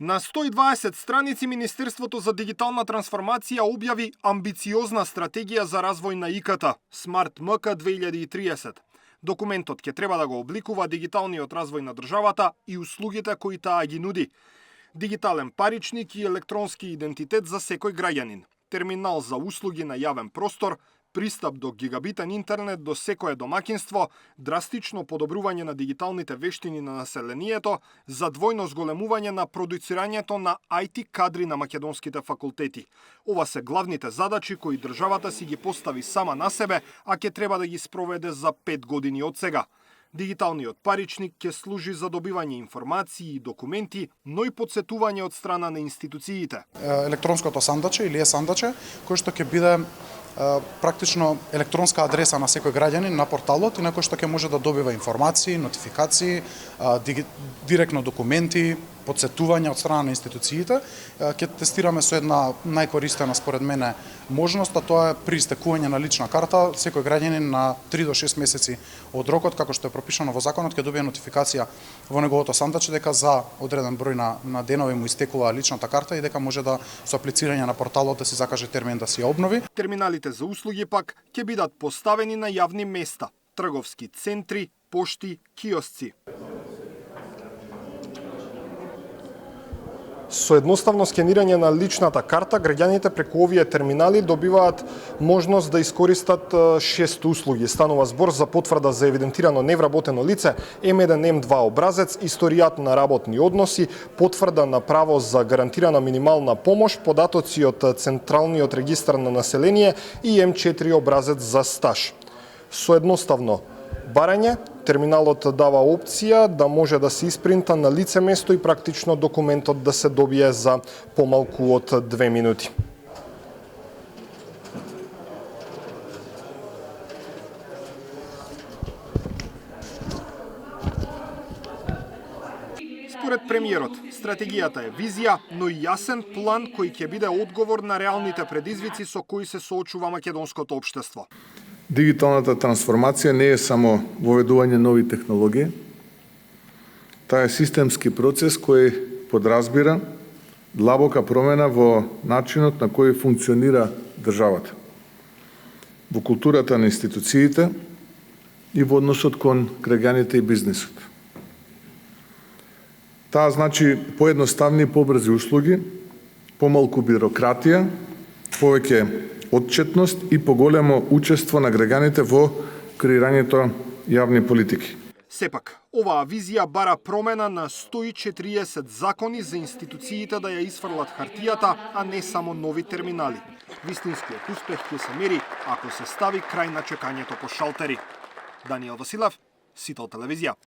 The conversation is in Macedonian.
На 120 страници Министерството за дигитална трансформација објави амбициозна стратегија за развој на ИКТ, Smart МК 2030. Документот ќе треба да го обликува дигиталниот развој на државата и услугите кои таа ги нуди. Дигитален паричник и електронски идентитет за секој граѓанин, терминал за услуги на јавен простор, пристап до гигабитен интернет до секое домаќинство, драстично подобрување на дигиталните вештини на населението, за двојно зголемување на продуцирањето на IT кадри на македонските факултети. Ова се главните задачи кои државата си ги постави сама на себе, а ќе треба да ги спроведе за 5 години од сега. Дигиталниот паричник ќе служи за добивање информации и документи, но и подсетување од страна на институциите. Електронското сандаче или е-сандаче, кој што ќе биде практично електронска адреса на секој граѓанин на порталот и на кој што ќе може да добива информации, нотификации, директно документи, подсетување од страна на институциите. Ќе тестираме со една најкористена според мене можност, а тоа е при истекување на лична карта, секој граѓанин на 3 до 6 месеци од рокот, како што е пропишано во законот, ќе добие нотификација во неговото сандаче дека за одреден број на денови му истекува личната карта и дека може да со аплицирање на порталот да си закаже термин да си ја обнови. Терминалите за услуги пак ќе бидат поставени на јавни места, трговски центри, пошти, киосци. Со едноставно скенирање на личната карта, граѓаните преку овие терминали добиваат можност да искористат 6 услуги. Станува збор за потврда за евидентирано невработено лице, М1, М2 образец, историјат на работни односи, потврда на право за гарантирана минимална помош, податоци од Централниот регистар на население и М4 образец за стаж. Со едноставно барање, терминалот дава опција да може да се испринта на лице место и практично документот да се добие за помалку од 2 минути. Според премиерот, стратегијата е визија, но и јасен план кој ќе биде одговор на реалните предизвици со кои се соочува македонското општество. Дигиталната трансформација не е само воведување нови технологии, таа е системски процес кој подразбира длабока промена во начинот на кој функционира државата, во културата на институциите и во односот кон граѓаните и бизнисот. Таа значи поедноставни и побрзи услуги, помалку бирократија, повеќе отчетност и поголемо учество на граѓаните во креирањето јавни политики. Сепак, оваа визија бара промена на 140 закони за институциите да ја изфрлат хартијата, а не само нови терминали. Вистинскиот успех ќе се мери ако се стави крај на чекањето по шалтери. Даниел Василев, Сител телевизија.